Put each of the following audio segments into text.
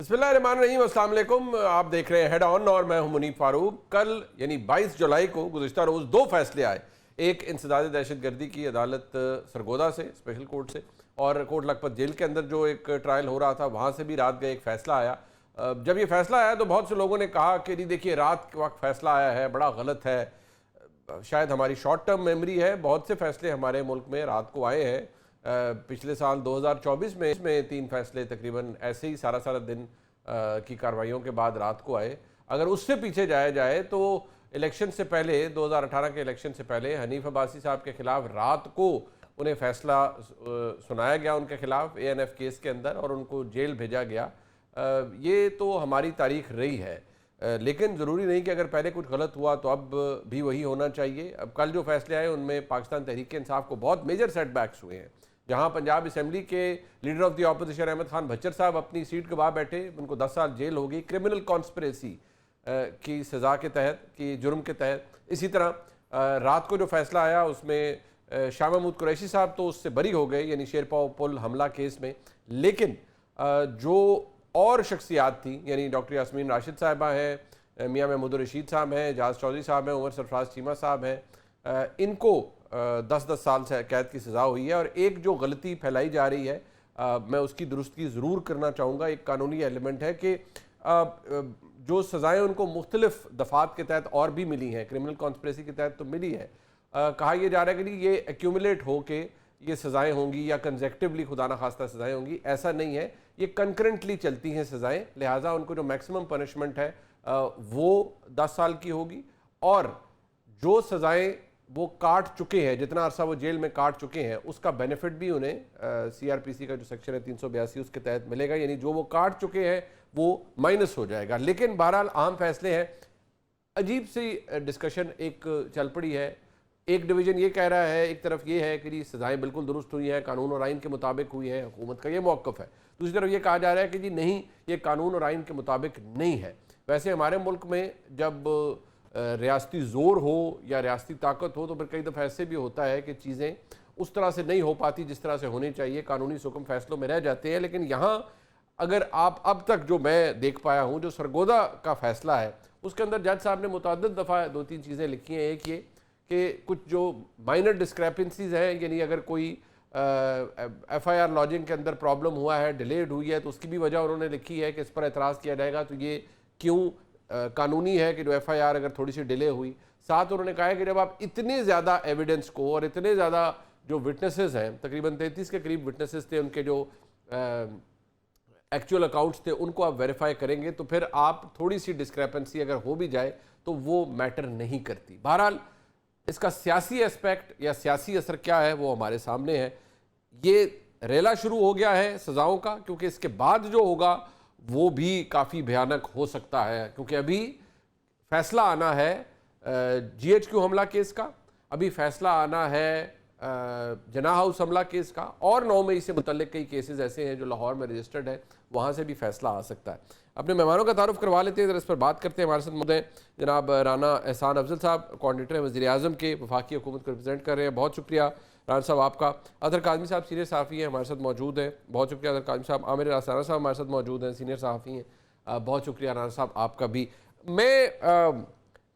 बिस्मिल्लाहिर्रहमानिर्रहीम, अस्सलाम वालेकुम। आप देख रहे हैं हेड ऑन और मैं हूं मुनीब फारूक। कल यानी 22 जुलाई को गुज़िश्ता रोज़ दो फैसले आए। एक इंसदाद दहशतगर्दी की अदालत सरगोदा से, स्पेशल कोर्ट से, और कोट लखपत जेल के अंदर जो एक ट्रायल हो रहा था वहाँ से भी रात का एक फ़ैसला आया। जब ये फ़ैसला आया तो बहुत से लोगों ने कहा कि नहीं देखिए, रात के वक्त फ़ैसला आया है, बड़ा गलत है। शायद हमारी शॉर्ट टर्म मेमोरी है, बहुत से फ़ैसले हमारे मुल्क में रात को आए हैं। पिछले साल 2024 में इसमें 3 फैसले तकरीबन ऐसे ही सारा सारा दिन की कार्रवाइयों के बाद रात को आए। अगर उससे पीछे जाया जाए तो इलेक्शन से पहले, 2018 के इलेक्शन से पहले हनीफ अब्बासी साहब के खिलाफ रात को उन्हें फैसला सुनाया गया उनके खिलाफ ANF केस के अंदर, और उनको जेल भेजा गया। ये तो हमारी तारीख रही है, लेकिन ज़रूरी नहीं कि अगर पहले कुछ गलत हुआ तो अब भी वही होना चाहिए। अब कल जो फैसले आए उनमें पाकिस्तान तहरीक इंसाफ को बहुत मेजर सेटबैक्स हुए हैं। जहां पंजाब असम्बली के leader of the opposition Ahmad Khan Bhachar साहब अपनी सीट गवा बैठे, उनको 10 साल जेल हो गई क्रिमिनल कॉन्स्पिरेसी की सज़ा के तहत, की जुर्म के तहत। इसी तरह रात को जो फैसला आया उसमें शाह महमूद कुरैशी साहब तो उससे बरी हो गए, यानी शेरपाव पुल हमला केस में। लेकिन जो और शख्सियात थी, यानी डॉक्टर यास्मीन राशिद साहिबा हैं, मियाँ महमूद रशीद साहब हैं, एजाज चौधरी साहब हैं, उमर सरफराज चीमा साहब हैं, इनको 10-10 साल से कैद की सज़ा हुई है। और एक जो गलती फैलाई जा रही है, मैं उसकी दुरुस्ती ज़रूर करना चाहूँगा। एक कानूनी एलिमेंट है कि जो सज़ाएँ उनको मुख्तलिफ दफ़ात के तहत और भी मिली हैं, क्रिमिनल कॉन्स्पिरेसी के तहत तो मिली है। कहा यह जा रहा है कि ये एक्यूमुलेट हो के ये सज़ाएँ होंगी या कंजेक्टिवली खुदा न खास्ता सज़ाएँ होंगी, ऐसा नहीं है। ये कंकरेंटली चलती हैं सज़ाएँ, लिहाजा उनको जो मैक्सिमम पनिशमेंट है वो 10 साल की होगी। और जो सज़ाएँ वो काट चुके हैं, जितना अरसा वो जेल में काट चुके हैं, उसका बेनिफिट भी उन्हें CRPC का जो सेक्शन है 382 उसके तहत मिलेगा, यानी जो वो काट चुके हैं वो माइनस हो जाएगा। लेकिन बहरहाल अहम फैसले हैं। अजीब सी डिस्कशन एक चल पड़ी है। एक डिवीज़न ये कह रहा है, एक तरफ ये है कि जी सज़ाएँ बिल्कुल दुरुस्त हुई हैं, कानून और आइन के मुताबिक हुई हैं, हुकूमत का ये मौक़िफ़ है। दूसरी तरफ ये कहा जा रहा है कि जी नहीं, ये कानून और आइन के मुताबिक नहीं है। वैसे हमारे मुल्क में जब रियासती ज़ोर हो या रियासती ताकत हो तो फिर कई दफ़ा ऐसे भी होता है कि चीज़ें उस तरह से नहीं हो पाती जिस तरह से होनी चाहिए, कानूनी सुकम फैसलों में रह जाते हैं। लेकिन यहाँ अगर आप अब तक जो मैं देख पाया हूँ, जो सरगोदा का फ़ैसला है उसके अंदर जज साहब ने मुतअद्दिद दफ़ा 2-3 चीज़ें लिखी हैं। एक ये कि कुछ जो माइनर डिस्क्रेपेंसीज़ हैं, यानी अगर कोई FIR लॉजिंग के अंदर प्रॉब्लम हुआ है, डिलेड हुई है, तो उसकी भी वजह उन्होंने लिखी है कि इस पर एतराज़ किया जाएगा तो ये क्यों कानूनी है कि जो FIR अगर थोड़ी सी डिले हुई। साथ उन्होंने कहा है कि जब आप इतने ज़्यादा एविडेंस को और इतने ज़्यादा जो विटनेसेस हैं, तकरीबन 33 के करीब विटनेसेस थे, उनके जो एक्चुअल अकाउंट्स थे, उनको आप वेरीफाई करेंगे तो फिर आप थोड़ी सी डिस्क्रेपेंसी अगर हो भी जाए तो वो मैटर नहीं करती। बहरहाल इसका सियासी एस्पेक्ट या सियासी असर क्या है वो हमारे सामने है। ये रेला शुरू हो गया है सज़ाओं का, क्योंकि इसके बाद जो होगा वो भी काफ़ी भयानक हो सकता है। क्योंकि अभी फैसला आना है GHQ हमला केस का, अभी फैसला आना है जना हाउस हमला केस का, और 9 मई से मुतल्लिक कई केसेस ऐसे हैं जो लाहौर में रजिस्टर्ड है, वहाँ से भी फैसला आ सकता है। अपने मेहमानों का तारुफ करवा लेते हैं, इस पर बात करते हैं। हमारे साथ मौजूद हैं जनाब राना एहसान अफजल साहब, कोऑर्डिनेटर वज़ीर-ए-आज़म के, वफाकी हुकूमत को रिप्रेजेंट कर रहे हैं। बहुत शुक्रिया राना साहब आपका। अदर काज़मी साहब सीनियर सहाफ़ी हैं, हमारे साथ मौजूद हैं, बहुत शुक्रिया अदर काज़मी साहब। आमिर राना साहब हमारे साथ मौजूद हैं, सीनियर सहाफ़ी हैं, बहुत शुक्रिया राना साहब आपका भी। मैं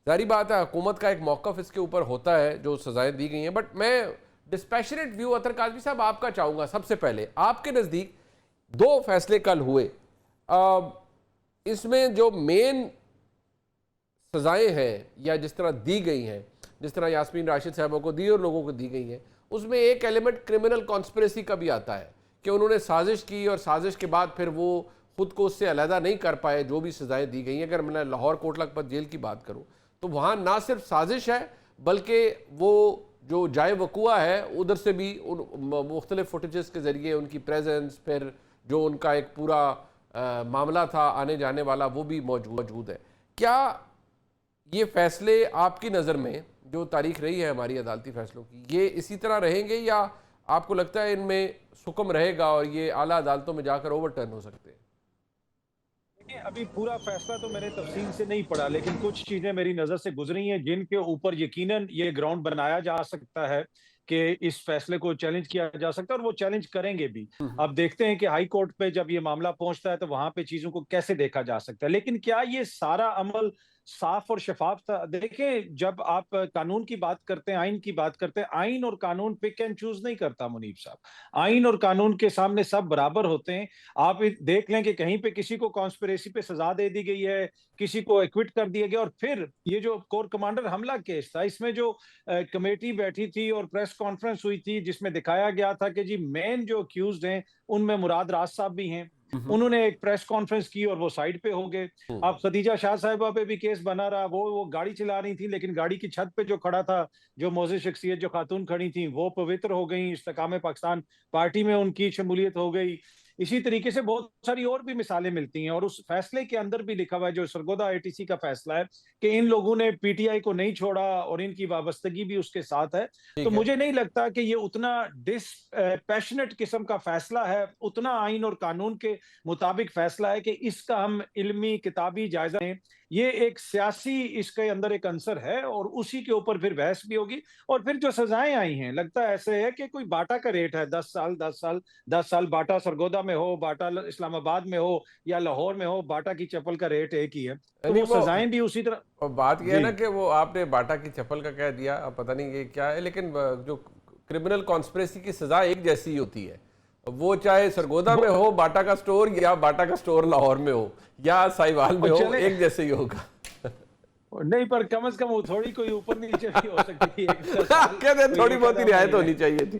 ज़ाहिर बात है हुकूमत का एक मौक़िफ़ इसके ऊपर होता है जो सज़ाएँ दी गई हैं, बट मैं डिस्पैशनेट व्यू अतर काज़मी साहब आपका चाहूँगा। सबसे पहले आपके नज़दीक 2 फैसले कल हुए, इसमें जो मेन सज़ाएँ हैं या जिस तरह दी गई हैं, जिस तरह यास्मीन राशिद साहबों को दी और लोगों को दी गई हैं, उसमें एक एलिमेंट क्रिमिनल कॉन्स्पिरेसी का भी आता है कि उन्होंने साजिश की और साजिश के बाद फिर वो खुद को उससे अलहदा नहीं कर पाए। जो भी सज़ाएँ दी गई हैं, अगर मैं लाहौर कोट लखपत जेल की बात करूँ तो वहाँ ना सिर्फ साजिश है बल्कि वो जो जाए वक़ुआ है उधर से भी उन मुख्तलिफ फुटेजेस के ज़रिए उनकी प्रेजेंस, फिर जो उनका एक पूरा मामला था आने जाने वाला, वो भी मौजूद है। क्या ये फ़ैसले आपकी नज़र में जो तारीख रही है हमारी अदालती फ़ैसलों की, ये इसी तरह रहेंगे या आपको लगता है इनमें सुकम रहेगा और ये आला अदालतों में जाकर ओवरटर्न हो सकते हैं? देखिए, अभी पूरा फैसला तो मैंने तफसील से नहीं पढ़ा, लेकिन कुछ चीज़ें मेरी नज़र से गुज़री हैं जिनके ऊपर यकीनन ये ग्राउंड बनाया जा सकता है कि इस फैसले को चैलेंज किया जा सकता है और वो चैलेंज करेंगे भी। अब देखते हैं कि हाई कोर्ट पे जब ये मामला पहुंचता है तो वहां पे चीजों को कैसे देखा जा सकता है। लेकिन क्या ये सारा अमल साफ और शफाफ था? देखें, जब आप कानून की बात करते हैं, आइन की बात करते हैं, आइन और कानून पिक एंड चूज नहीं करता मुनीब साहब। आइन और कानून के सामने सब बराबर होते हैं। आप देख लें कि कहीं पे किसी को कॉन्स्पिरेसी पे सजा दे दी गई है, किसी को एक्विट कर दिया गया, और फिर ये जो कोर कमांडर हमला केस था, इसमें जो कमेटी बैठी थी और प्रेस कॉन्फ्रेंस हुई थी जिसमें दिखाया गया था कि जी मेन जो अक्यूज्ड हैं उनमें मुराद राज साहब भी हैं। उन्होंने एक प्रेस कॉन्फ्रेंस की और वो साइड पे हो गए। अब खदीजा शाह साहिबा पे भी केस बना रहा, वो गाड़ी चला रही थी, लेकिन गाड़ी की छत पे जो खड़ा था, जो मोअज़्ज़िज़ शख्सियत जो खातून खड़ी थी, वो पवित्र हो गई, इस्तेकाम पाकिस्तान पार्टी में उनकी शमूलियत हो गई। इसी तरीके से बहुत सारी और भी मिसालें मिलती हैं, और उस फैसले के अंदर भी लिखा हुआ है, जो सरगोदा आईटीसी का फैसला है, कि इन लोगों ने पीटीआई को नहीं छोड़ा और इनकी वाबस्तगी भी उसके साथ है। तो ठीक है। मुझे नहीं लगता कि ये उतना पैशनेट किस्म का फैसला है, उतना आइन और कानून के मुताबिक फैसला है कि इसका हम इल्मी किताबी जायजा लें। ये एक सियासी इसके अंदर एक अंसर है, और उसी के ऊपर फिर बहस भी होगी। और फिर जो सजाएं आई हैं, लगता है ऐसे है कि कोई बाटा का रेट है, 10 साल 10 साल 10 साल, बाटा सरगोदा में हो, बाटा इस्लामाबाद में हो या लाहौर में हो, बाटा की चप्पल का रेट एक ही है। तो नहीं, वो सजाएं भी उसी तरह। और बात यह है जी, ना कि वो आपने बाटा की चप्पल का कह दिया, अब पता नहीं ये क्या है, लेकिन जो क्रिमिनल कॉन्स्पिरेसी की सजा एक जैसी ही होती है। वो चाहे सरगोदा में हो बाटा का स्टोर, या बाटा का स्टोर लाहौर में हो, या साहिवाल में और हो, चले एक जैसे ही होगा। नहीं, पर कम से कम वो थोड़ी कोई ऊपर नीचे भी हो सकती थी। एक 10 साल कहते हैं कोई थोड़ी एक बहुत ही आधा रियायत महीने, होनी चाहिए थी।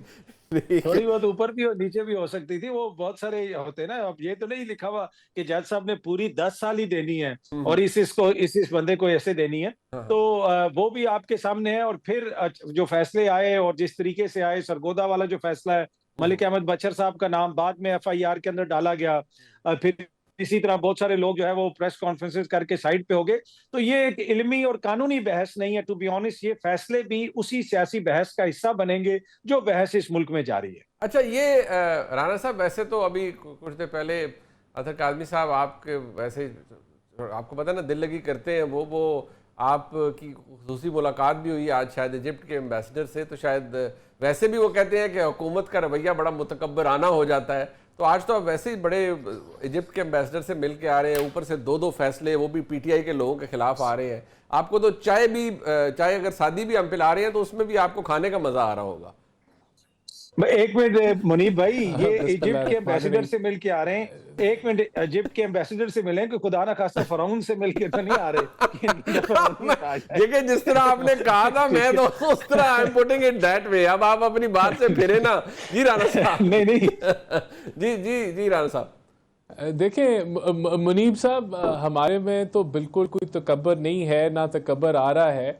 ठीक थोड़ी है। बहुत ऊपर भी नीचे भी हो सकती थी। वो बहुत सारे होते हैं ना। अब ये तो नहीं लिखा हुआ कि जज साहब ने पूरी 10 साल ही देनी है और इस बंदे को ऐसे देनी है। हाँ, तो हाँ। वो भी आपके सामने है। और फिर जो फैसले आए और जिस तरीके से आए, सरगोदा वाला जो फैसला है, मलिक अहमद बचर साहब का नाम बाद में एफआईआर के अंदर डाला गया। फिर इसी तरह बहुत सारे लोग जो है वो प्रेस कॉन्फ्रेंसेस करके साइड पे हो गए। तो ये एक इल्मी और कानूनी बहस नहीं है, टू बी ऑनेस्ट। ये फैसले भी उसी सियासी बहस का हिस्सा बनेंगे जो बहस इस मुल्क में जारी है। अच्छा, ये राणा साहब, वैसे तो अभी कुछ देर पहले अतर काज़मी साहब आपके वैसे, आपको पता है ना, दिल लगी करते हैं वो आपकी खुसूसी मुलाकात भी हुई आज शायद इजिप्ट के एम्बेसडर से, तो शायद वैसे भी वो कहते हैं कि हुकूमत का रवैया बड़ा मुतकब्बराना हो जाता है। तो आज तो आप वैसे ही बड़े इजिप्ट के एम्बेसडर से मिल के आ रहे हैं, ऊपर से दो फैसले, वो भी पीटीआई के लोगों के खिलाफ आ रहे हैं। आपको तो चाय अगर शादी भी हम पिला रहे हैं तो उसमें भी आपको खाने का मजा आ रहा होगा। एक मिनट मुनीब भाई, ये इजिप्ट के एम्बेसडर से मिल के आ रहे हैं। एक मिनट, इजिप्ट के एम्बेसडर से मिले कि खुदा ना खास्ता फराउन से मिल के तो नहीं आ रहे कि इनकी फराउनी आ जाए। देखिए, जिस तरह आपने कहा था, मैं तो उस तरह I am putting it that way. अब आप अपनी बात से फिरे ना। जी राणा साहब। नहीं नहीं, जी जी जी राणा साहब। देखिए मुनीब साहब, हमारे में तो बिल्कुल कोई तकब्बर नहीं है, ना तकब्बर आ रहा है।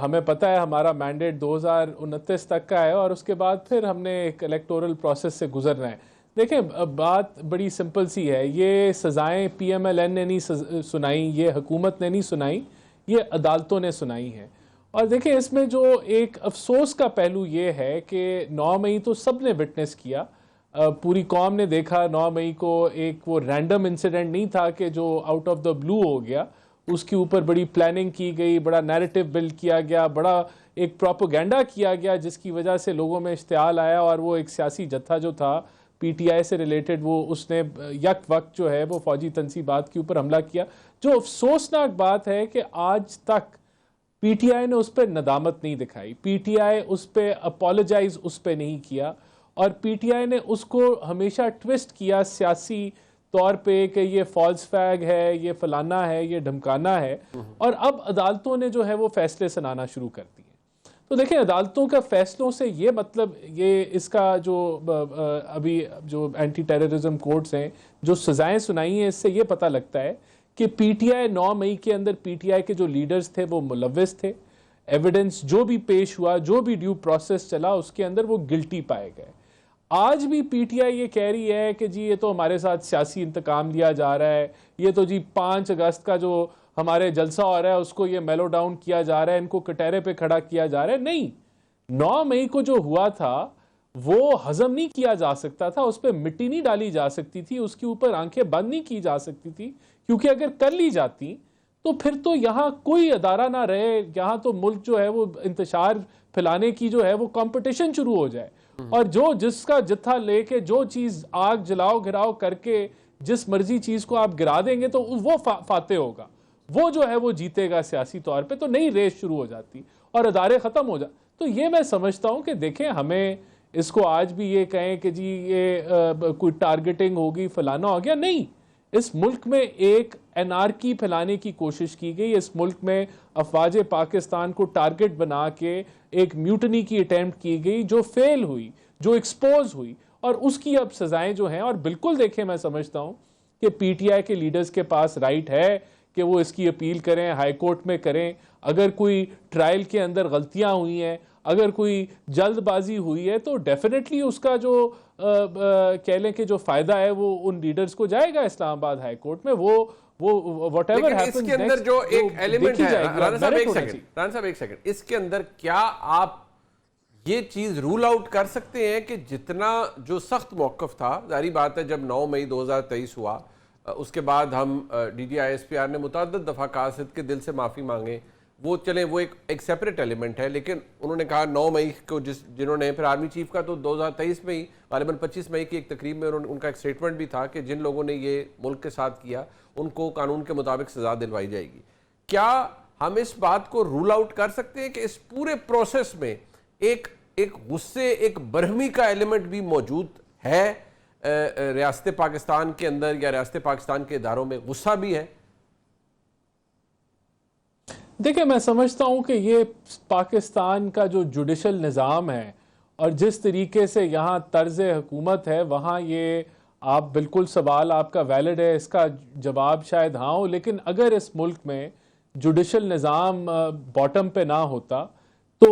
हमें पता है हमारा मैंडेट 2029 तक का है और उसके बाद फिर हमने एक इलेक्टोरल प्रोसेस से गुजरना है। देखें, बात बड़ी सिंपल सी है। ये सज़ाएं पीएमएलएन ने नहीं सुनाई, ये हुकूमत ने नहीं सुनाई, ये अदालतों ने सुनाई हैं। और देखें, इसमें जो एक अफसोस का पहलू ये है कि 9 मई तो सब ने विटनेस किया, पूरी कौम ने देखा। 9 मई को एक वो रैंडम इंसिडेंट नहीं था कि जो आउट ऑफ द ब्लू हो गया, उसके ऊपर बड़ी प्लानिंग की गई, बड़ा नैरेटिव बिल्ड किया गया, बड़ा एक प्रोपेगेंडा किया गया, जिसकी वजह से लोगों में इश्तियाल आया। और वो एक सियासी जत्था जो था पीटीआई से रिलेटेड, वो उसने यक वक्त जो है वो फौजी तनसीबात के ऊपर हमला किया। जो अफसोसनाक बात है कि आज तक पीटीआई ने उस पर नदामत नहीं दिखाई, पीटीआई उस पर अपोलोजाइज उस पर नहीं किया, और पीटीआई ने उसको हमेशा ट्विस्ट किया सियासी तौर पे कि ये फॉल्स फैग है, ये फलाना है, ये धमकाना है। और अब अदालतों ने जो है वो फैसले सुनाना शुरू कर दिए। तो देखिए, अदालतों का फैसलों से ये मतलब, ये इसका जो अभी जो एंटी टेररिज्म कोर्ट्स हैं जो सजाएं सुनाई हैं, इससे ये पता लगता है कि पीटीआई 9 मई के अंदर पीटीआई के जो लीडर्स थे वो मुलव्विस थे। एविडेंस जो भी पेश हुआ, जो भी ड्यू प्रोसेस चला, उसके अंदर वो गिल्टी पाए गए। आज भी पीटीआई ये कह रही है कि जी ये तो हमारे साथ सियासी इंतकाम लिया जा रहा है, ये तो जी 5 अगस्त का जो हमारे जलसा हो रहा है उसको ये मेलो डाउन किया जा रहा है, इनको कटहरे पे खड़ा किया जा रहा है। नहीं, 9 मई को जो हुआ था वो हजम नहीं किया जा सकता था, उस पर मिट्टी नहीं डाली जा सकती थी, उसके ऊपर आंखें बंद नहीं की जा सकती थी, क्योंकि अगर कर ली जाती तो फिर तो यहाँ कोई अदारा ना रहे, यहाँ तो मुल्क जो है वो इंतशार फैलाने की जो है वो कंपटीशन शुरू हो जाए, और जो जिसका जत्था लेके जो चीज आग जलाओ घिराओ करके जिस मर्जी चीज को आप गिरा देंगे तो वो फाते होगा, वो जो है वो जीतेगा सियासी तौर पे। तो नई रेस शुरू हो जाती और अदारे खत्म हो जाते। तो ये मैं समझता हूं कि देखें, हमें इसको आज भी ये कहें कि जी ये कोई टारगेटिंग होगी फलाना हो गया, नहीं। इस मुल्क में एक एनार्की फैलाने की कोशिश की गई, इस मुल्क में अफवाज पाकिस्तान को टारगेट बना के एक म्यूटनी की अटेम्प्ट की गई जो फेल हुई, जो एक्सपोज हुई, और उसकी अब सजाएं जो हैं। और बिल्कुल देखें, मैं समझता हूं कि पीटीआई के लीडर्स के पास राइट है कि वो इसकी अपील करें, हाई कोर्ट में करें। अगर कोई ट्रायल के अंदर गलतियां हुई हैं, अगर कोई जल्दबाजी हुई है, तो डेफिनेटली उसका जो कह लें कि जो फायदा है वो उन लीडर्स को जाएगा इस्लामाबाद हाई कोर्ट में। वो व्हाटएवर हैपेंस, इसके अंदर जो एक एलिमेंट है, राणा साहब एक सेकंड, इसके अंदर क्या आप ये चीज रूल आउट कर सकते हैं कि जितना जो सख्त मौकफ था, जारी बात है जब 9 मई 2023 हुआ उसके बाद हम DGISPR ने मुतअद्दिद दफा कासिद के दिल से माफी मांगे, वो चले वो एक सेपरेट एलिमेंट है, लेकिन उन्होंने कहा 9 मई को जिन्होंने फिर आर्मी चीफ का तो 2023 में ही गालिबन 25 मई की एक तकरीब में उनका एक स्टेटमेंट भी था कि जिन लोगों ने ये मुल्क के साथ किया उनको कानून के मुताबिक सजा दिलवाई जाएगी। क्या हम इस बात को रूल आउट कर सकते हैं कि इस पूरे प्रोसेस में एक गुस्से, एक बरहमी का एलिमेंट भी मौजूद है, रियासत पाकिस्तान के अंदर या रियासत पाकिस्तान के इदारों में गुस्सा भी है? देखिए, मैं समझता हूं कि ये पाकिस्तान का जो जुडिशल निज़ाम है और जिस तरीके से यहाँ तर्ज हुकूमत है, वहाँ ये आप बिल्कुल सवाल आपका वैलिड है, इसका जवाब शायद हाँ हो। लेकिन अगर इस मुल्क में जुडिशल निज़ाम बॉटम पे ना होता तो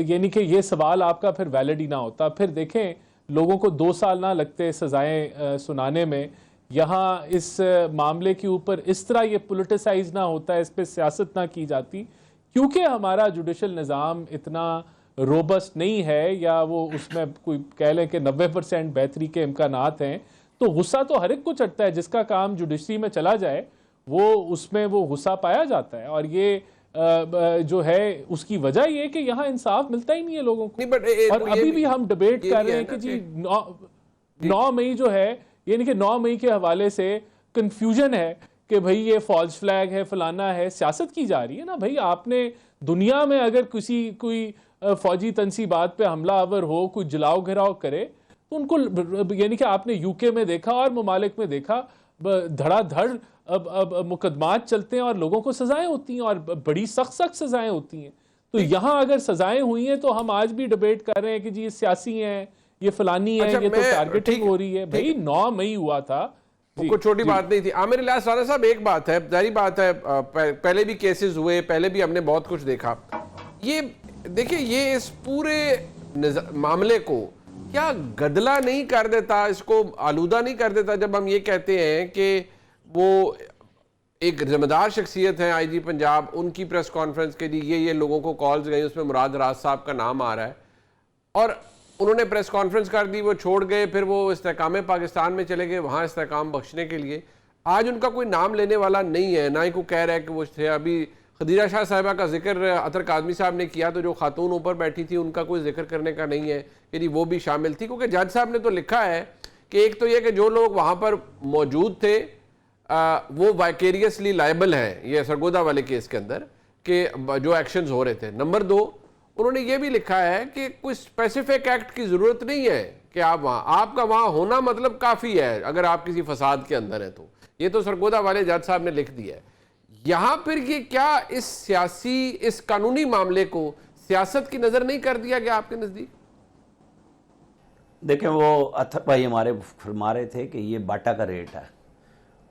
यानी कि ये सवाल आपका फिर वैलिड ही ना होता। फिर देखें, लोगों को 2 साल ना लगते सज़ाएं सुनाने में। यहाँ इस मामले के ऊपर इस तरह ये पोलिटिसाइज ना होता है, इस पर सियासत ना की जाती, क्योंकि हमारा जुडिशल निज़ाम इतना रोबस्ट नहीं है, या वो उसमें कोई कह लें कि 90% बेहतरी के इम्कानात हैं। तो गुस्सा तो हर एक को चढ़ता है, जिसका काम जुडिशरी में चला जाए वो उसमें वो गुस्सा पाया जाता है। और ये जो है उसकी वजह ये कि यहाँ इंसाफ मिलता ही नहीं है लोगों को। और अभी भी हम डिबेट कर रहे हैं कि जी 9 मई जो है, यानी कि 9 मई के हवाले से कंफ्यूजन है कि भाई ये फॉल्स फ्लैग है, फलाना है, सियासत की जा रही है ना भाई। आपने दुनिया में अगर कोई फौजी तनसीबात पे हमला आवर हो, कोई जलाओ घिराव करे, तो उनको यानी कि आपने यूके में देखा और ममालिक में देखा, धड़ाधड़ अब मुकदमात चलते हैं और लोगों को सजाएं होती हैं, और बड़ी सख्त सजाएं होती हैं। तो यहाँ अगर सजाएं हुई हैं तो हम आज भी डिबेट कर रहे हैं कि जी ये सियासी हैं, ये फलानी है, ये तो टारगेटिंग हो रही है। भाई 9 मई हुआ था, कोई छोटी बात नहीं थी। आमिर इलियास राणा साहब, एक बात है, जारी बात है, पहले भी केसेस हुए, पहले भी हमने बहुत कुछ देखा। ये देखिए, ये इस पूरे मामले को क्या गदला नहीं कर देता, इसको आलूदा नहीं कर देता, जब हम ये कहते हैं कि वो एक जिम्मेदार शख्सियत है IG पंजाब, उनकी प्रेस कॉन्फ्रेंस के लिए ये लोगों को कॉल्स गई, उसमें मुराद राज साहब का नाम आ रहा है, और उन्होंने प्रेस कॉन्फ्रेंस कर दी, वो छोड़ गए, फिर वो इस्तेहकाम पाकिस्तान में चले गए, वहाँ इस्तेहकाम बख्शने के लिए। आज उनका कोई नाम लेने वाला नहीं है, ना ही कोई कह रहा है कि वो थे। अभी खदीजा शाह साहिबा का जिक्र अतर काज़मी साहब ने किया, तो जो खातून ऊपर बैठी थी उनका कोई जिक्र करने का नहीं है कि जी वो भी शामिल थी, क्योंकि जज साहब ने तो लिखा है कि एक तो ये कि जो लोग वहाँ पर मौजूद थे वो वाइकेरियसली लायबल हैं, ये सरगोदा वाले केस के अंदर के जो एक्शंस हो रहे थे। नंबर 2, उन्होंने ये भी लिखा है कि कोई स्पेसिफिक एक्ट की ज़रूरत नहीं है कि आप वहाँ, आपका वहाँ होना मतलब काफ़ी है अगर आप किसी फसाद के अंदर हैं। तो ये तो सरगोदा वाले जज साहब ने लिख दिया है। यहाँ फिर ये क्या इस कानूनी मामले को सियासत की नज़र नहीं कर दिया गया आपके नज़दीक? देखें, वो अथर भाई हमारे फरमा रहे थे कि ये बाटा का रेट है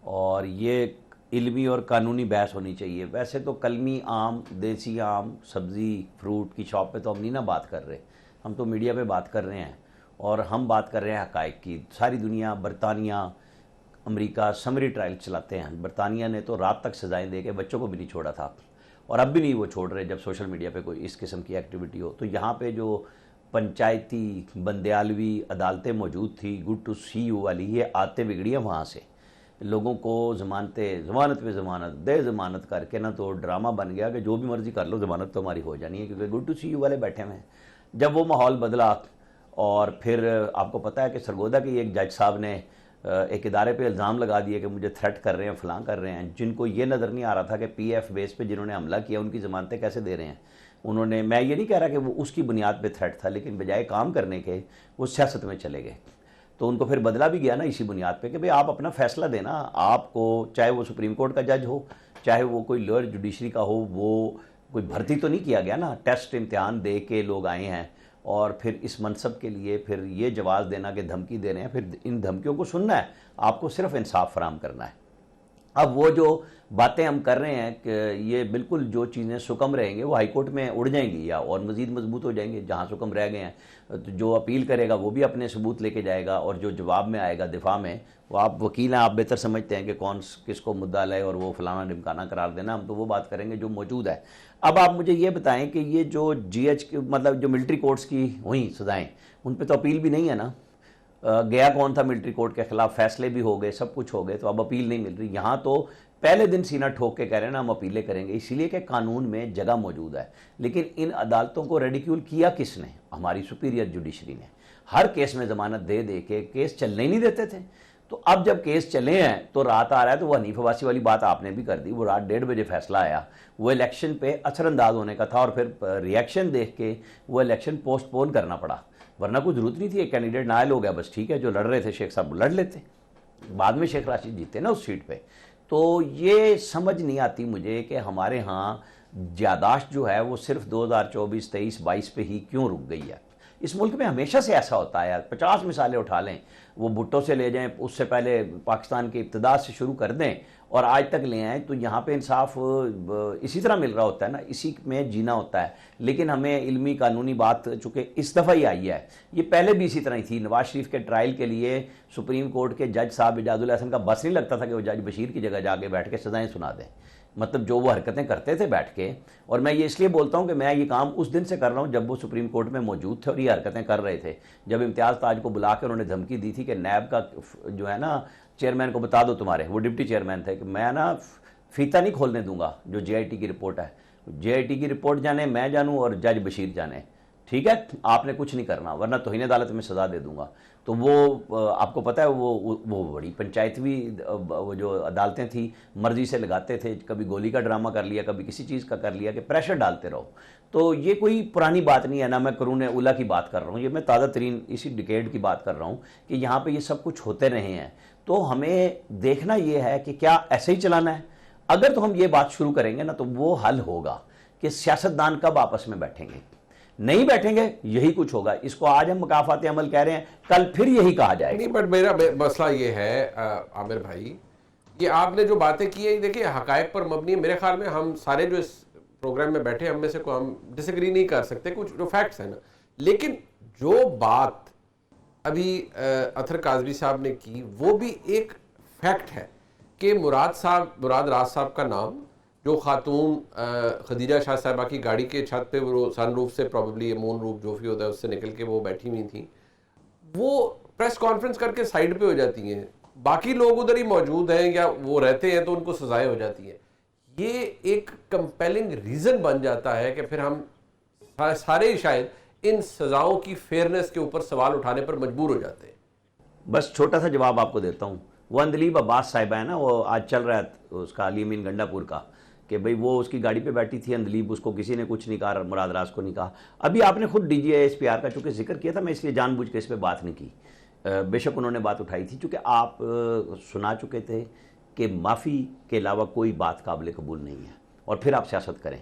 और ये इल्मी और कानूनी बहस होनी चाहिए। वैसे तो कलमी आम, देसी आम, सब्ज़ी, फ्रूट की शॉप पे तो हम नहीं ना बात कर रहे, हम तो मीडिया पे बात कर रहे हैं, और हम बात कर रहे हैं हक़ाइक़ की। सारी दुनिया, बरतानिया, अमेरिका समरी ट्रायल चलाते हैं। बरतानिया ने तो रात तक सजाएं दे के बच्चों को भी नहीं छोड़ा था, और अब भी नहीं वो छोड़ रहे जब सोशल मीडिया पे कोई इस किस्म की एक्टिविटी हो। तो यहाँ पे जो पंचायती बंदयालवी अदालतें मौजूद थी, गुड टू सी यू वाली, ये आते बिगड़ी हैं वहाँ से। लोगों को जमानत पे ज़मानत दे ज़मानत करके ना तो ड्रामा बन गया कि जो भी मर्जी कर लो, ज़मानत तो हमारी हो जानी है, क्योंकि गुड टू सी यू वाले बैठे हुए हैं। जब वो माहौल बदला और फिर आपको पता है कि सरगोदा के एक जज साहब ने एक इदारे पे इल्ज़ाम लगा दिए कि मुझे थ्रेट कर रहे हैं, फलां कर रहे हैं, जिनको ये नज़र नहीं आ रहा था कि PF बेस पे जिन्होंने हमला किया उनकी ज़मानतें कैसे दे रहे हैं। उन्होंने, मैं ये नहीं कह रहा कि वो उसकी बुनियाद पे थ्रेट था, लेकिन बजाय काम करने के वो सियासत में चले गए। तो उनको फिर बदला भी गया ना इसी बुनियाद पे कि भाई आप अपना फैसला देना, आपको चाहे वो सुप्रीम कोर्ट का जज हो, चाहे वो कोई लोअर जुडिशरी का हो, वो कोई भर्ती तो नहीं किया गया ना, टेस्ट इम्तिहान दे के लोग आए हैं और फिर इस मनसब के लिए फिर ये जवाब देना कि धमकी दे रहे हैं, फिर इन धमकियों को सुनना है, आपको सिर्फ इंसाफ फराम करना है। अब वो जो बातें हम कर रहे हैं कि ये बिल्कुल जो चीज़ें सुकम रहेंगे वो हाई कोर्ट में उड़ जाएंगी या और मज़ीद मजबूत हो जाएंगे। जहाँ सुकम रह गए हैं तो जो अपील करेगा वो भी अपने सबूत लेके जाएगा, और जो जवाब में आएगा दिफा में, वो आप वकील हैं, आप बेहतर समझते हैं कि कौन किसको मुद्दा लाए और वो फलाना ढिमकाना करार देना। हम तो वो बात करेंगे जो मौजूद है। अब आप मुझे ये बताएं कि ये जो GH मतलब जो मिलिट्री कोर्ट्स की हुई सज़ाएँ, उन पर तो अपील भी नहीं है ना। गया कौन था मिलिट्री कोर्ट के खिलाफ, फैसले भी हो गए, सब कुछ हो गए, तो अब अपील नहीं मिल रही। यहाँ तो पहले दिन सीना ठोक के कह रहे हैं ना हम अपीलें करेंगे, इसीलिए कि कानून में जगह मौजूद है। लेकिन इन अदालतों को रेडिक्यूल किया किसने? हमारी सुपीरियर जुडिशरी ने। हर केस में ज़मानत दे दे के केस चलने ही नहीं देते थे। तो अब जब केस चले हैं तो रात आ रहा है, तो वो हनीफ अब्बासी वाली बात आपने भी कर दी। वो रात 1:30 बजे फैसला आया, वो इलेक्शन पे असरअंदाज होने का था और फिर रिएक्शन देख के वो इलेक्शन पोस्टपोन करना पड़ा, वरना कोई जरूरत नहीं थी। एक कैंडिडेट नायल हो गया, बस ठीक है, जो लड़ रहे थे शेख साहब लड़ लेते, बाद में शेख राशिद जीते ना उस सीट पे। तो ये समझ नहीं आती मुझे कि हमारे यहाँ ज्यादाश्त जो है वो सिर्फ 2024, 23, 22 पे ही क्यों रुक गई है। इस मुल्क में हमेशा से ऐसा होता है यार, 50 मिसालें उठा लें, वो भुट्टो से ले जाएं, उससे पहले पाकिस्तान के इब्तिदा से शुरू कर दें और आज तक ले आएँ, तो यहाँ पे इंसाफ इसी तरह मिल रहा होता है ना, इसी में जीना होता है। लेकिन हमें इल्मी कानूनी बात चूँकि इस दफ़ा ही आई है, ये पहले भी इसी तरह ही थी। नवाज शरीफ के ट्रायल के लिए सुप्रीम कोर्ट के जज साहब इजाजुल हसन का बस नहीं लगता था कि वो जज बशीर की जगह जाके बैठ के सज़ाएँ सुना दें, मतलब जो वो हरकतें करते थे बैठ के। और मैं ये इसलिए बोलता हूँ कि मैं ये काम उस दिन से कर रहा हूँ जब वो सुप्रीम कोर्ट में मौजूद थे और ये हरकतें कर रहे थे। जब इम्तियाज़ ताज को बुला के उन्होंने धमकी दी थी कि नैब का जो है ना चेयरमैन को बता दो, तुम्हारे वो डिप्टी चेयरमैन थे, कि मैं ना फीता नहीं खोलने दूंगा जो JIT की रिपोर्ट है, JIT की रिपोर्ट जाने, मैं जानूँ और जज बशीर जाने, ठीक है, आपने कुछ नहीं करना वरना तौहीन अदालत में सज़ा दे दूंगा। तो वो आपको पता है वो बड़ी पंचायतवी वो जो अदालतें थी मर्जी से लगाते थे, कभी गोली का ड्रामा कर लिया, कभी किसी चीज़ का कर लिया कि प्रेशर डालते रहो। तो ये कोई पुरानी बात नहीं है ना, मैं करून उला की बात कर रहा हूँ, ये मैं ताज़ा तरीन इसी डिकेड की बात कर रहा हूँ कि यहाँ पे ये सब कुछ होते रहे हैं। तो हमें देखना ये है कि क्या ऐसे ही चलाना है। अगर तो हम ये बात शुरू करेंगे ना तो वो हल होगा कि सियासतदान कब आपस में बैठेंगे, नहीं बैठेंगे यही कुछ होगा। इसको आज हम मुकाफात अमल कह रहे हैं, कल फिर यही कहा जाएगा। नहीं, बट मेरा मसला ये है आमिर भाई, ये आपने जो बातें की है देखिए हकायक पर मबनी है। मेरे ख्याल में हम सारे जो इस प्रोग्राम में बैठे हम में से को हम डिसएग्री नहीं कर सकते, कुछ जो फैक्ट्स हैं ना। लेकिन जो बात अभी अथर काजवी साहब ने की वो भी एक फैक्ट है कि मुराद राज साहब का नाम, जो खातून खदीजा शाह साहबा की गाड़ी के छत पे वो सनरूफ से प्रॉबेबली ये मून रूफ जो भी होता है उससे निकल के वो बैठी हुई थी, वो प्रेस कॉन्फ्रेंस करके साइड पे हो जाती हैं, बाकी लोग उधर ही मौजूद हैं या वो रहते हैं तो उनको सजाएं हो जाती हैं। ये एक कंपेलिंग रीज़न बन जाता है कि फिर हम सारे ही शायद इन सजाओं की फेयरनेस के ऊपर सवाल उठाने पर मजबूर हो जाते हैं। बस छोटा सा जवाब आपको देता हूँ। वो अंदलीब अब्बास साहिबा है ना, वो आज चल रहा है उसका अली अमीन गंडापुर का, कि भाई वो उसकी गाड़ी पे बैठी थी अंदलीब, उसको किसी ने कुछ नहीं कहा, मुराद राज को नहीं कहा। अभी आपने खुद DGI-SPR का चूँकि जिक्र किया था, मैं इसलिए जानबूझ के इस पर बात नहीं की। बेशक उन्होंने बात उठाई थी, चूँकि आप सुना चुके थे कि माफ़ी के अलावा कोई बात काबिल कबूल नहीं है और फिर आप सियासत करें।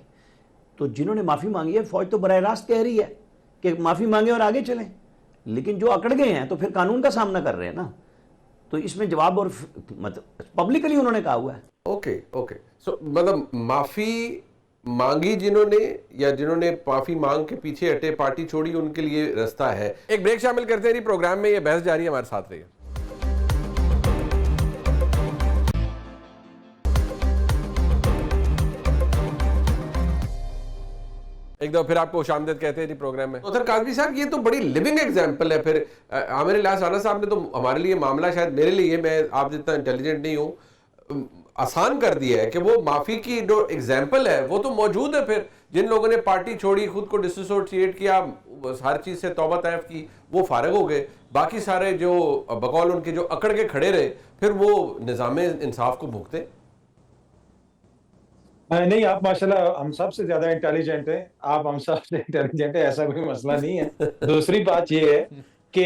तो जिन्होंने माफ़ी मांगी है, फ़ौज तो बराह रास्त कह रही है कि माफ़ी मांगे और आगे चलें, लेकिन जो अकड़ गए हैं तो फिर कानून का सामना कर रहे हैं ना। तो इसमें जवाब और मतलब पब्लिकली उन्होंने कहा हुआ है। ओके सो मतलब माफ़ी मांगी जिन्होंने, या जिन्होंने माफ़ी मांग के पीछे हटे, पार्टी छोड़ी, उनके लिए रास्ता है। एक ब्रेक शामिल करते हैं, प्रोग्राम में ये बहस जारी है, हमारे साथ रहिए। एक दफा फिर आपको खुशामदीद कहते हैं जी प्रोग्राम में। उधर काजमी साहब ये तो बड़ी लिविंग एग्जांपल है। फिर आमिर इलियास राणा साहब ने तो हमारे लिए मामला, शायद मेरे लिए, मैं आप जितना इंटेलिजेंट नहीं हूँ, आसान कर दिया है कि वो माफी की जो एग्जाम्पल है वो तो मौजूद है। फिर जिन लोगों ने पार्टी छोड़ी, खुद को डिसोसिएट किया, हर चीज से तौबा तैफ की, वो फारग हो गए। बाकी सारे जो बकौल उनके जो अकड़ के खड़े रहे, फिर वो निज़ामे इंसाफ को भुगते। नहीं, आप माशाल्लाह हम सबसे ज्यादा इंटेलिजेंट हैं, आप हम सबसे इंटेलिजेंट है, ऐसा कोई मसला नहीं है। दूसरी बात ये है कि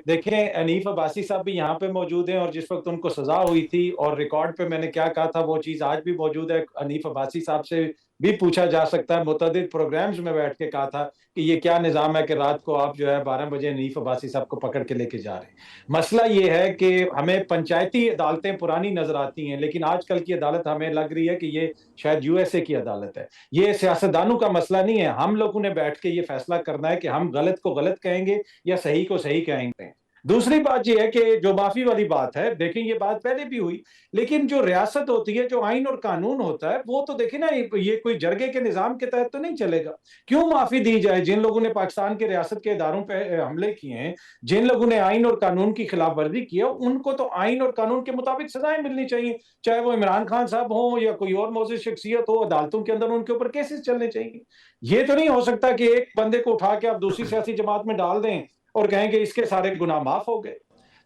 देखें, अनीफ अब्बासी साहब भी यहाँ पे मौजूद हैं और जिस वक्त उनको सजा हुई थी और रिकॉर्ड पे मैंने क्या कहा था वो चीज आज भी मौजूद है। अनीफ अब्बासी साहब से भी पूछा जा सकता है, मुतअद्दिद प्रोग्राम्स में बैठ के कहा था कि ये क्या निज़ाम है कि रात को आप जो है 12 बजे अनीफ अब्बासी साहब को पकड़ के लेके जा रहे हैं। मसला ये है कि हमें पंचायती अदालतें पुरानी नजर आती हैं, लेकिन आजकल की अदालत हमें लग रही है कि ये शायद यूएसए की अदालत है। ये सियासतदानों का मसला नहीं है, हम लोगों ने बैठ के ये फैसला करना है कि हम गलत को गलत कहेंगे या सही को सही कहेंगे। दूसरी बात यह है कि जो माफी वाली बात है, देखें ये बात पहले भी हुई, लेकिन जो रियासत होती है, जो आइन और कानून होता है, वो तो देखें ना, ये कोई जरगे के निजाम के तहत तो नहीं चलेगा। क्यों माफी दी जाए? जिन लोगों ने पाकिस्तान के रियासत के इदारों पर हमले किए हैं, जिन लोगों ने आइन और कानून की खिलाफ वर्जी की है, उनको तो आइन और कानून के मुताबिक सजाएं मिलनी चाहिए। चाहे वो इमरान खान साहब हो या कोई और मौजूद शख्सियत हो, अदालतों के अंदर उनके ऊपर केसेस चलने चाहिए। ये तो नहीं हो सकता कि एक बंदे को उठा के आप दूसरी सियासी जमात में डाल दें और कहें कि इसके सारे गुनाह माफ हो गए।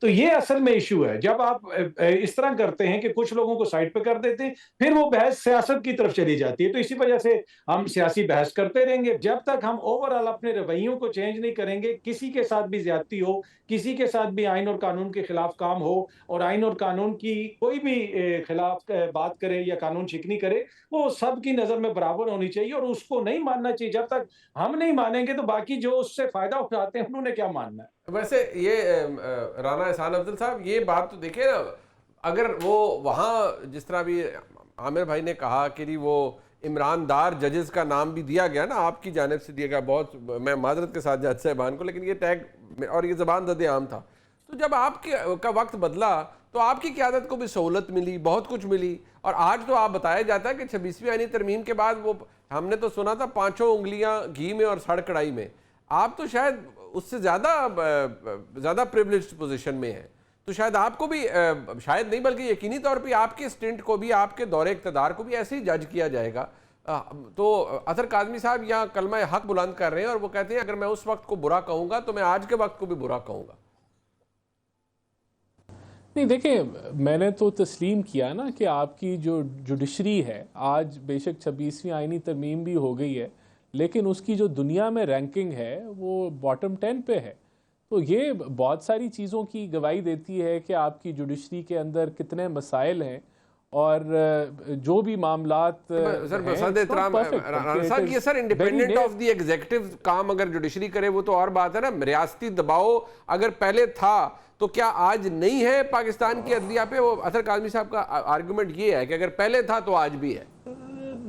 तो ये असल में इशू है। जब आप इस तरह करते हैं कि कुछ लोगों को साइड पे कर देते हैं, फिर वो बहस सियासत की तरफ चली जाती है। तो इसी वजह से हम सियासी बहस करते रहेंगे जब तक हम ओवरऑल अपने रवैयों को चेंज नहीं करेंगे। किसी के साथ भी ज्यादती हो, किसी के साथ भी आइन और कानून के खिलाफ काम हो और आइन और कानून की कोई भी खिलाफ बात करे या कानून शिकनी करे, वो सबकी नजर में बराबर होनी चाहिए और उसको नहीं मानना चाहिए। जब तक हम नहीं मानेंगे तो बाकी जो उससे फायदा उठाते हैं उन्होंने क्या मानना है। वैसे ये राना एहसान अफजल साहब, ये बात तो देखिए ना, अगर वो वहाँ जिस तरह भी आमिर भाई ने कहा कि जी वो ईमानदार जजेस का नाम भी दिया गया ना, आपकी जानिब से दिया गया, बहुत मैं माजरत के साथ जज साहबान को, लेकिन ये टैग और ये ज़बान ज़द आम था। तो जब आपके का वक्त बदला तो आपकी क़यादत को भी सहूलत मिली, बहुत कुछ मिली, और आज तो आप बताया जाता है कि 26वीं आईनी तरमीम के बाद वो हमने तो सुना था 5 उंगलियाँ घी में और सड़ कढ़ाई में। आप तो शायद उससे ज़्यादा प्रिविलेज्ड पोजीशन में है, तो शायद आपको भी शायद नहीं बल्कि यकीनी तौर पे आपके स्टिंट को भी, आपके दौरे इक़्तिदार को भी ऐसे ही जज किया जाएगा। तो अतर काज़मी साहब यहाँ कलमा हक बुलंद कर रहे हैं और वो कहते हैं अगर मैं उस वक्त को बुरा कहूँगा तो मैं आज के वक्त को भी बुरा कहूँगा। नहीं, देखिए, मैंने तो तस्लीम किया ना कि आपकी जो जुडिशरी है, आज बेशक 26वीं आईनी तरमीम भी हो गई है, लेकिन उसकी जो दुनिया में रैंकिंग है वो बॉटम 10 पे है। तो ये बहुत सारी चीज़ों की गवाही देती है कि आपकी जुडिशरी के अंदर कितने मसाइल हैं और जो भी मामलात सर साहब, ये sir independent of the executive काम अगर जुडिशरी करे वो तो और बात है ना। रियासती दबाव अगर पहले था तो क्या आज नहीं है पाकिस्तान की अदलिया पे? वो अतर काज़मी साहब का आर्गुमेंट ये है कि अगर पहले था तो आज भी है।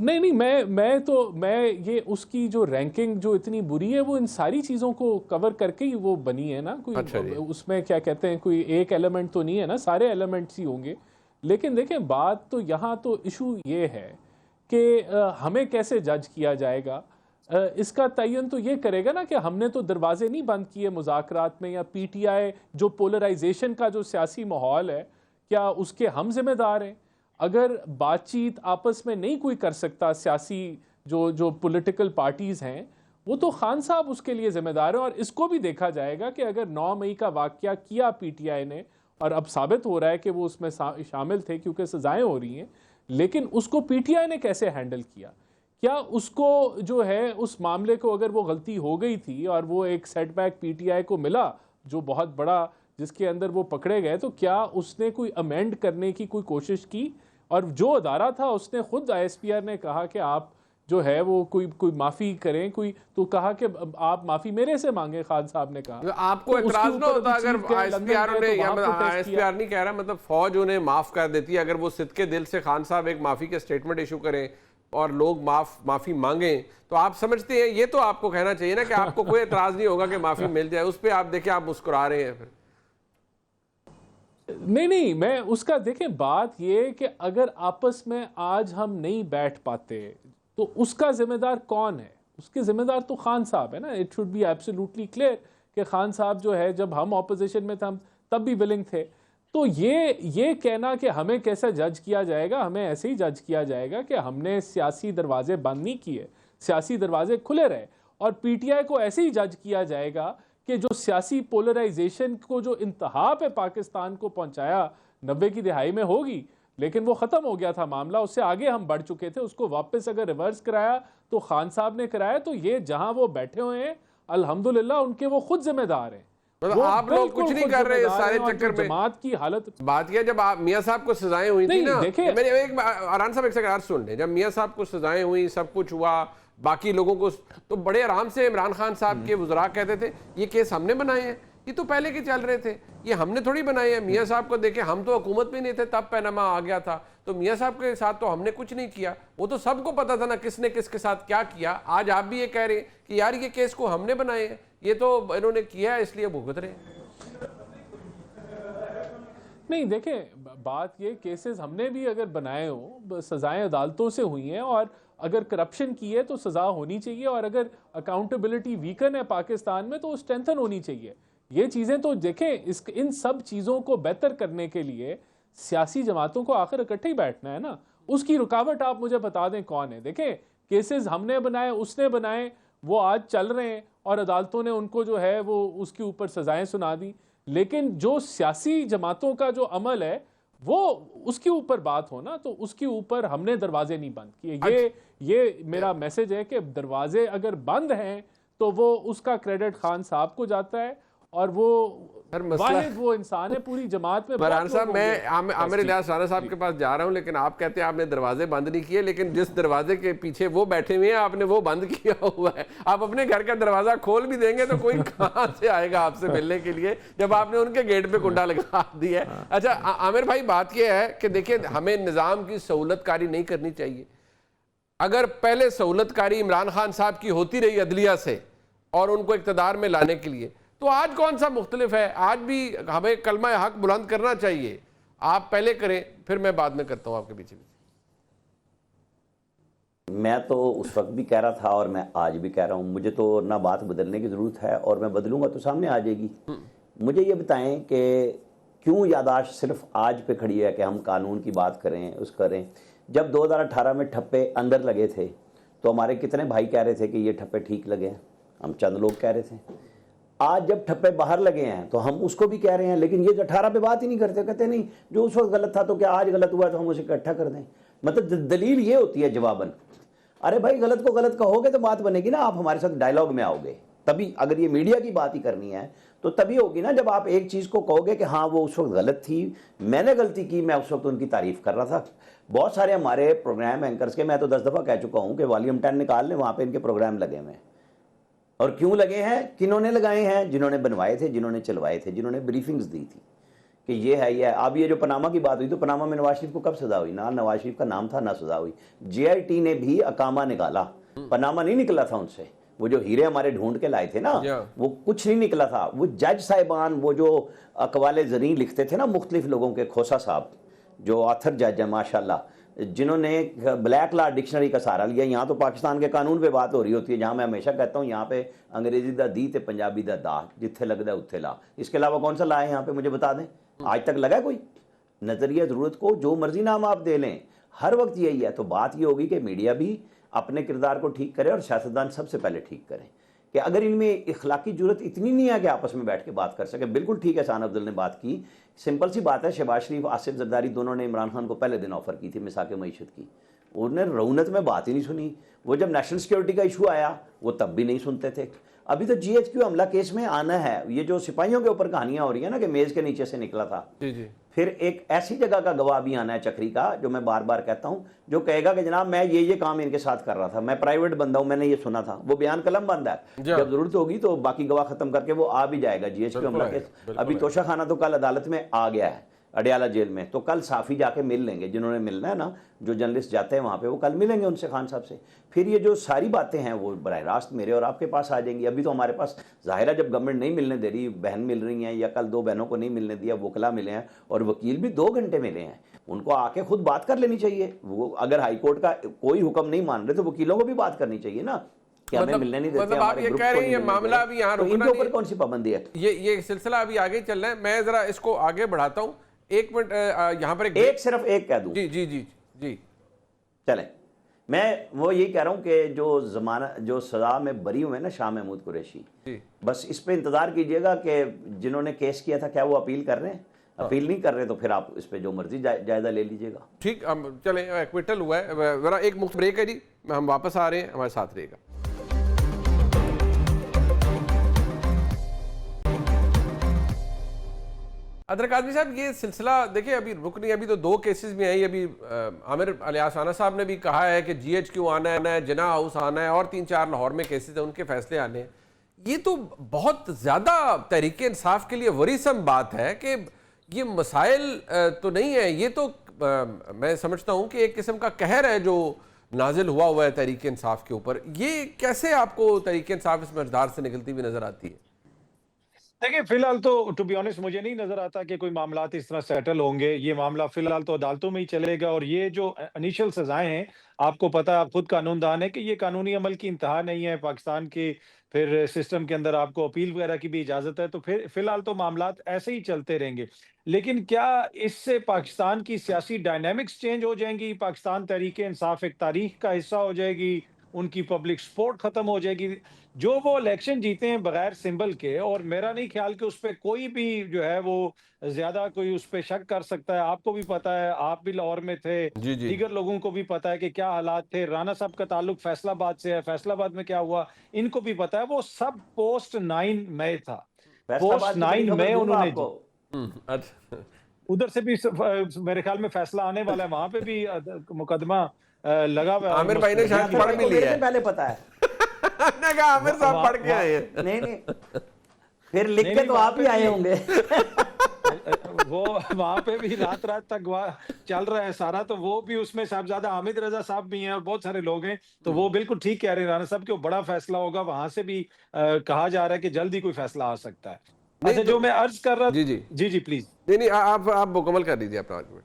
नहीं, मैं ये उसकी जो रैंकिंग जो इतनी बुरी है वो इन सारी चीज़ों को कवर करके ही वो बनी है ना। कोई अच्छा, उसमें क्या कहते हैं, कोई एक एलिमेंट तो नहीं है ना, सारे एलिमेंट्स ही होंगे। लेकिन देखें, बात तो यहाँ तो इशू ये है कि हमें कैसे जज किया जाएगा। इसका तयन तो ये करेगा ना कि हमने तो दरवाजे नहीं बंद किए मुज़ाकरात में, या पीटीआई जो पोलराइजेशन का जो सियासी माहौल है क्या उसके हम जिम्मेदार हैं? अगर बातचीत आपस में नहीं कोई कर सकता, सियासी जो पॉलिटिकल पार्टीज़ हैं, वो तो खान साहब उसके लिए ज़िम्मेदार है। और इसको भी देखा जाएगा कि अगर 9 मई का वाक़या किया पीटीआई ने, और अब साबित हो रहा है कि वो उसमें शामिल थे क्योंकि सज़ाएं हो रही हैं, लेकिन उसको पीटीआई ने कैसे हैंडल किया? क्या उसको जो है उस मामले को, अगर वो गलती हो गई थी और वो एक सेटबैक पीटीआई को मिला जो बहुत बड़ा, जिसके अंदर वो पकड़े गए, तो क्या उसने कोई अमेंड करने की कोई कोशिश की? और जो अदारा था उसने खुद आईएसपीआर ने कहा कि आप जो है वो कोई माफ़ी करें, कोई तो कहा कि आप माफ़ी मेरे से मांगे। खान साहब ने कहा आपको एतराज ना होता अगर आईएसपीआर ने, या आईएसपीआर नहीं कह रहा, मतलब फौज उन्हें माफ कर देती है, अगर वो सिद्के दिल से खान साहब एक माफी के स्टेटमेंट इशू करें और लोग माफी मांगे, तो आप समझते हैं ये तो आपको कहना चाहिए ना कि आपको कोई एतराज नहीं होगा कि माफी मिल जाए। उस पर आप देखें आप मुस्कुरा रहे हैं। फिर नहीं, मैं उसका देखें, बात ये कि अगर आपस में आज हम नहीं बैठ पाते तो उसका जिम्मेदार कौन है? उसके जिम्मेदार तो खान साहब है ना। It should be absolutely clear कि खान साहब जो है, जब हम ऑपोजिशन में थे हम तब भी विलिंग थे। तो ये कहना कि हमें कैसे जज किया जाएगा, हमें ऐसे ही जज किया जाएगा कि हमने सियासी दरवाजे बंद नहीं किए, सियासी दरवाजे खुले रहे। और पीटीआई को ऐसे ही जज किया जाएगा कि जो सियासी पोलराइजेशन को जो इंतहा पे पाकिस्तान को पहुंचाया 90 की दिहाई में होगी, लेकिन वो ख़त्म हो गया था मामला, उससे आगे हम बढ़ चुके थे। उसको वापस अगर रिवर्स कराया तो खान साहब ने कराया। तो ये जहां वो बैठे हुए हैं अल्हम्दुलिल्लाह उनके वो खुद जिम्मेदार हैं। मतलब आप लोग कुछ नहीं कर रहे इस सारे चक्कर में। जमात की हालत बात किया जब आप मियां साहब को सजाएं हुई थी ना, देखिए मेरे एक आराम साहब एक सेकंड सुन ले। जब मियां साहब को सजाएं हुई, सब कुछ हुआ, बाकी लोगों को तो बड़े आराम से इमरान खान साहब के वज़रा कहते थे ये केस हमने बनाए हैं, ये तो पहले के चल रहे थे, ये हमने थोड़ी बनाए हैं। मियां साहब को देखे, हम तो हुकूमत में नहीं थे तब पैनामा आ गया था, तो मियां साहब के साथ तो हमने कुछ नहीं किया। वो तो सबको पता था ना किसने किसके साथ क्या किया। आज आप भी ये कह रहे हैं कि यार ये केस को हमने बनाए हैं, ये तो इन्होंने किया है इसलिए भुगत रहे हैं। नहीं देखें, बात ये केसेस हमने भी अगर बनाए हो, सजाएं अदालतों से हुई हैं, और अगर करप्शन की है तो सज़ा होनी चाहिए, और अगर अकाउंटेबिलिटी वीकन है पाकिस्तान में तो स्ट्रेंथन होनी चाहिए। ये चीज़ें तो देखें, इन सब चीज़ों को बेहतर करने के लिए सियासी जमातों को आखिर इकट्ठे ही बैठना है ना। उसकी रुकावट आप मुझे बता दें कौन है। देखें, केसेस हमने बनाए, उसने बनाए, वो आज चल रहे हैं और अदालतों ने उनको जो है वो उसके ऊपर सजाएं सुना दी। लेकिन जो सियासी जमातों का जो अमल है वो उसके ऊपर बात हो ना, तो उसके ऊपर हमने दरवाजे नहीं बंद किए। ये मेरा मैसेज है कि दरवाजे अगर बंद हैं तो वो उसका क्रेडिट खान साहब को जाता है, और वो वाहिद वो इंसान है पूरी जमात में। फरहान साहब, मैं आमिर इलियास राणा साहब के पास जा रहा हूं, लेकिन आप कहते हैं आपने दरवाजे बंद नहीं किए, लेकिन जिस दरवाजे के पीछे वो बैठे हुए हैं आपने वो बंद किया हुआ है। आप अपने घर का दरवाजा खोल भी देंगे तो कोई कहां से आएगा आपसे मिलने के लिए, जब आपने उनके गेट पे कुंडा लगा दिया है। अच्छा आमिर भाई, बात यह है कि देखिए, हमें निज़ाम की सहूलतकारी नहीं करनी चाहिए। अगर पहले सहूलतकारी इमरान खान साहब की होती रही अदलिया से और उनको इक़्तिदार में लाने के लिए, तो आज कौन सा मुख्तलिफ है? आज भी हमें कलमा हक बुलंद करना चाहिए। आप पहले करें, फिर मैं बाद में करता हूं आपके पीछे। मैं तो उस वक्त भी कह रहा था और मैं आज भी कह रहा हूं, मुझे तो ना बात बदलने की ज़रूरत है, और मैं बदलूंगा तो सामने आ जाएगी। मुझे ये बताएं कि क्यों यादाश्त सिर्फ आज पे खड़ी है कि हम कानून की बात करें, उस करें। जब 2018 में ठप्पे अंदर लगे थे तो हमारे कितने भाई कह रहे थे कि ये ठप्पे ठीक लगे हैं, हम चंद लोग कह रहे थे। आज जब ठप्पे बाहर लगे हैं तो हम उसको भी कह रहे हैं, लेकिन ये 18 पे बात ही नहीं करते, कहते नहीं जो उस वक्त गलत था तो क्या आज गलत हुआ तो हम उसे इकट्ठा कर दें। मतलब दलील ये होती है जवाबन, अरे भाई गलत को गलत कहोगे तो बात बनेगी ना, आप हमारे साथ डायलॉग में आओगे तभी। अगर ये मीडिया की बात ही करनी है तो तभी होगी ना, जब आप एक चीज़ को कहोगे कि हाँ वो उस वक्त गलत थी, मैंने गलती की, मैं उस वक्त उनकी तारीफ कर रहा था। बहुत सारे हमारे प्रोग्राम एंकर्स के, मैं तो 10 दफ़ा कह चुका हूँ कि वॉल्यूम 10 निकाल लें, वहाँ पर इनके प्रोग्राम लगे हुए हैं। और क्यों लगे हैं, किन्होंने लगाए हैं? जिन्होंने बनवाए थे, जिन्होंने चलवाए थे, जिन्होंने ब्रीफिंग्स दी थी कि ये है ये है। अब ये जो पनामा की बात हुई, तो पनामा में नवाज शरीफ को कब सजा हुई? ना नवाज शरीफ का नाम था ना सजा हुई। JIT ने भी अकामा निकाला, पनामा नहीं निकला था उनसे। वो जो हीरे हमारे ढूंढ के लाए थे ना, वो कुछ नहीं निकला था। वो जज साहिबान, वो जो अकवाले ज़रीं लिखते थे ना मुख्तलिफ लोगों के, खोसा साहब जो ऑथर जज है माशाल्लाह, जिन्होंने ब्लैक लॉ डिक्शनरी का सहारा लिया। यहाँ तो पाकिस्तान के कानून पे बात हो रही होती है, जहाँ मैं हमेशा कहता हूँ यहाँ पे अंग्रेजी दा दी ते पंजाबी दा दा, जिथे लगता है उत्थे ला। इसके अलावा कौन सा ला है यहाँ पे, मुझे बता दें, आज तक लगा कोई? नजरिया ज़रूरत को जो मर्जी नाम आप दे लें, हर वक्त यही है। तो बात ये होगी कि मीडिया भी अपने किरदार को ठीक करे और सियासतदान सबसे पहले ठीक करें कि अगर इनमें इखलाकी जरूरत इतनी नहीं है कि आपस में बैठ के बात कर सके। बिल्कुल ठीक है, शान अब्दुल ने बात की, सिंपल सी बात है। शहबाज शरीफ, आसिफ जरदारी दोनों ने इमरान खान को पहले दिन ऑफर की थी मिसाक मईशत की, उन्होंने रौनत में बात ही नहीं सुनी। वो जब नेशनल सिक्योरिटी का इशू आया वो तब भी नहीं सुनते थे। अभी तो GHQ हमला केस में आना है, ये जो सिपाहियों के ऊपर कहानियां हो रही है ना कि मेज के नीचे से निकला था, जी। फिर एक ऐसी जगह का गवाह भी आना है चक्री का, जो मैं बार बार कहता हूं, जो कहेगा कि जनाब मैं ये काम इनके साथ कर रहा था, मैं प्राइवेट बंदा हूं, मैंने ये सुना था। वो बयान कलम बंद है, जब जरूरत होगी तो बाकी गवाह खत्म करके वो आ भी जाएगा। GHQ हमला केस अभी तोशा खाना तो कल अदालत में आ गया है, अडियाला जेल में, तो कल साफी जाके मिल लेंगे, जिन्होंने मिलना है ना, जो जर्नलिस्ट जाते हैं वहाँ पे, वो कल मिलेंगे उनसे, खान साहब से। फिर ये जो सारी बातें हैं वो बराह रास्त मेरे और आपके पास आ जाएंगी। अभी तो हमारे पास ज़ाहिर है, जब गवर्नमेंट नहीं मिलने दे रही, बहन मिल रही हैं, या कल 2 बहनों को नहीं मिलने दिया, वकला मिले हैं और वकील भी 2 घंटे मिले हैं, उनको आके खुद बात कर लेनी चाहिए। वो अगर हाईकोर्ट का कोई हुक्म नहीं मान रहे तो वकीलों को भी बात करनी चाहिए ना। कि हमें मिलने नहीं देते, मतलब आप हमारे ये ग्रुप कह को रहे हैं नहीं ये मिलने मामला देते। अभी यहाँ तो रुकना इनके ऊपर नहीं, कौन सी पाबंदी है? ये सिलसिला अभी आगे चल रहा है। मैं जरा इसको आगे बढ़ाता हूँ, एक मिनट यहाँ पर एक सिर्फ एक कह दूं, जी जी जी जी चले, मैं वो यही कह रहा हूं कि जो सजा में बरी हुए ना शाह महमूद कुरैशी, जी बस इस पे इंतजार कीजिएगा कि जिन्होंने केस किया था क्या वो अपील कर रहे हैं। अपील नहीं कर रहे तो फिर आप इस पे जो मर्जी जायजा ले लीजिएगा। ठीक, हम चलें, एक्विटल हुआ है। जरा एक मुफ्त ब्रेक है जी, हम वापस आ रहे हैं, हमारे साथ रहेगा। अदरक आदमी साहब, ये सिलसिला देखिए अभी रुक नहीं, अभी तो 2 केसेस में आई। अभी आमिर अलियास राना साहब ने भी कहा है कि GHQ आना है, जिना हाउस आना है, और 3-4 लाहौर में केसेस हैं, उनके फैसले आने हैं। ये तो बहुत ज़्यादा तहरीक इंसाफ के लिए वरीसम बात है कि ये मसाइल तो नहीं है, ये तो मैं समझता हूँ कि एक किस्म का कहर है जो नाजिल हुआ है तहरीक इंसाफ के ऊपर। ये कैसे आपको तहरीक इंसाफ इस मकदार से निकलती हुई नजर आती है? देखिए, फिलहाल तो टू बी ऑनेस्ट मुझे नहीं नजर आता कि कोई मामलात इस तरह सेटल होंगे। ये मामला फिलहाल तो अदालतों में ही चलेगा, और ये जो इनिशियल सजाएं हैं, आपको पता है, आप खुद कानूनदान है, कि ये कानूनी अमल की इंतहा नहीं है पाकिस्तान के। फिर सिस्टम के अंदर आपको अपील वगैरह की भी इजाजत है, तो फिर फिलहाल तो मामलात ऐसे ही चलते रहेंगे। लेकिन क्या इससे पाकिस्तान की सियासी डायनामिक्स चेंज हो जाएंगी? पाकिस्तान तहरीक इंसाफ एक तारीख का हिस्सा हो जाएगी? उनकी पब्लिक सपोर्ट खत्म हो जाएगी? जो वो इलेक्शन जीते हैं बगैर सिंबल के, और मेरा नहीं ख्याल कि उस पे कोई भी जो है वो ज्यादा कोई उस पे शक कर सकता है। आपको भी पता है, आप भी लाहौर में थे, जी जी दीगर लोगों को भी पता है कि क्या हालात थे। राणा साहब का ताल्लुक फैसलाबाद से है, फैसलाबाद में क्या हुआ इनको भी पता है। वो सब पोस्ट 9 मई था, पोस्ट फैसलाबाद की बड़ी 9 खबर मई दूंगा उन्होंने आपको। अच्छा, उधर से भी मेरे ख्याल में फैसला आने वाला है, वहां पे भी मुकदमा लगा हुआ है। आमिर भाई ने शायद तो पढ़ भी लिया मेरे है। से पहले पता है। ने कहा आमिर साहब पढ़ के आए हैं। नहीं, फिर लिख नहीं, के नहीं, तो वहाँ आप ही पे आए भी- होंगे। वो वहां पे भी रात रात तक चल रहा है सारा, तो वो भी उसमें साहबजादा हामिद रजा साहब भी हैं और बहुत सारे लोग हैं। तो वो बिल्कुल ठीक कह रहे हैं राणा साहब कि वो बड़ा फैसला होगा। वहां से भी कहा जा रहा है कि जल्दी कोई फैसला आ सकता है। नहीं अच्छा, तो- जो मैं अर्ज कर रहा जी जी जी जी प्लीज, नहीं, आप मुकम्मल कर दीजिए अपना आर्गुमेंट।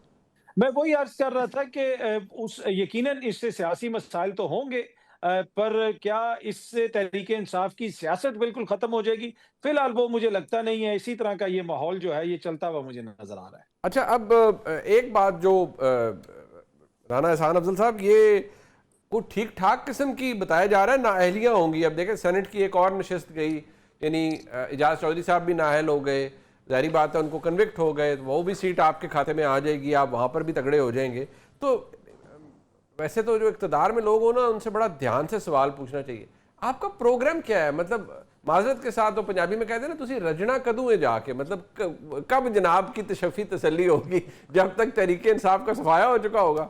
मैं वही अर्ज कर रहा था कि उस यकीनन इससे सियासी मसाइल तो होंगे, पर क्या इससे तहरीक इंसाफ की सियासत बिल्कुल खत्म हो जाएगी? फिलहाल वो मुझे लगता नहीं है। इसी तरह का ये माहौल जो है ये चलता हुआ मुझे नजर आ रहा है। अच्छा, अब एक बात जो राना एहसान अफजल साहब, ये कुछ ठीक ठाक किस्म की बताया जा रहा है नाअहलियाँ होंगी। अब देखें, सेनेट की एक और नशिस्त गई, यानी एजाज चौधरी साहब भी नाअहल हो गए, जाहिर बात है उनको कन्विक्ट हो गए, वो भी सीट आपके खाते में आ जाएगी, आप वहाँ पर भी तगड़े हो जाएंगे। तो वैसे तो जो इक़्तिदार में लोग हो ना, उनसे बड़ा ध्यान से सवाल पूछना चाहिए, आपका प्रोग्राम क्या है? मतलब माजरत के साथ, तो पंजाबी में कहते हैं ना, तुसी रजना कदू है जाके, मतलब कब जनाब की तशफ़ी तसल्ली होगी, जब तक तहरीक इंसाफ का सफाया हो चुका होगा।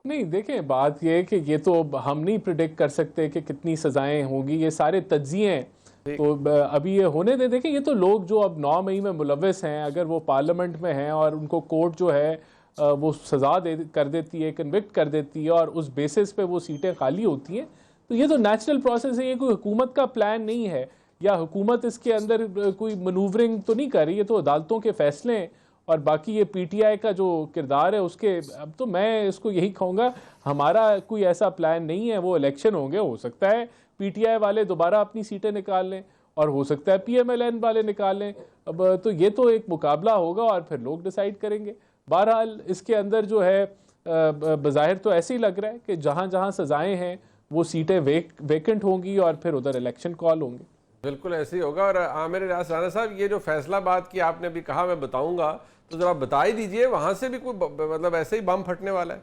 नहीं, देखें, बात यह है कि ये तो हम नहीं प्रिडिक्ट कर सकते कि कितनी सज़ाएं होंगी, ये सारे तज्जिए हैं। तो अभी ये होने दे। देखें, ये तो लोग जो अब 9 मई में मुलव्वस हैं, अगर वो पार्लियामेंट में हैं और उनको कोर्ट जो है वो सज़ा कर देती है, कन्विक्ट कर देती है, और उस बेसिस पे वो सीटें खाली होती हैं, तो ये तो नेचुरल प्रोसेस है। ये कोई हुकूमत का प्लान नहीं है, या हुकूमत इसके अंदर कोई मनूवरिंग तो नहीं कर रही है, तो अदालतों के फैसले हैं। और बाकी ये PTI का जो किरदार है उसके, अब तो मैं इसको यही कहूँगा, हमारा कोई ऐसा प्लान नहीं है। वो इलेक्शन होंगे, हो सकता है PTI वाले दोबारा अपनी सीटें निकाल लें, और हो सकता है PMLN वाले निकाल लें। अब तो ये तो एक मुकाबला होगा और फिर लोग डिसाइड करेंगे। बहरहाल इसके अंदर जो है बज़ाहिर तो ऐसे ही लग रहा है कि जहाँ जहाँ सज़ाएँ हैं वो सीटें वेकेंट होंगी और फिर उधर इलेक्शन कॉल होंगे। बिल्कुल ऐसे ही होगा। और आमिर इलियास राना साहब, ये जो फैसलाबाद की आपने अभी कहा मैं बताऊंगा, तो जरा बता ही दीजिए, वहां से भी कोई मतलब ऐसे ही बम फटने वाला है?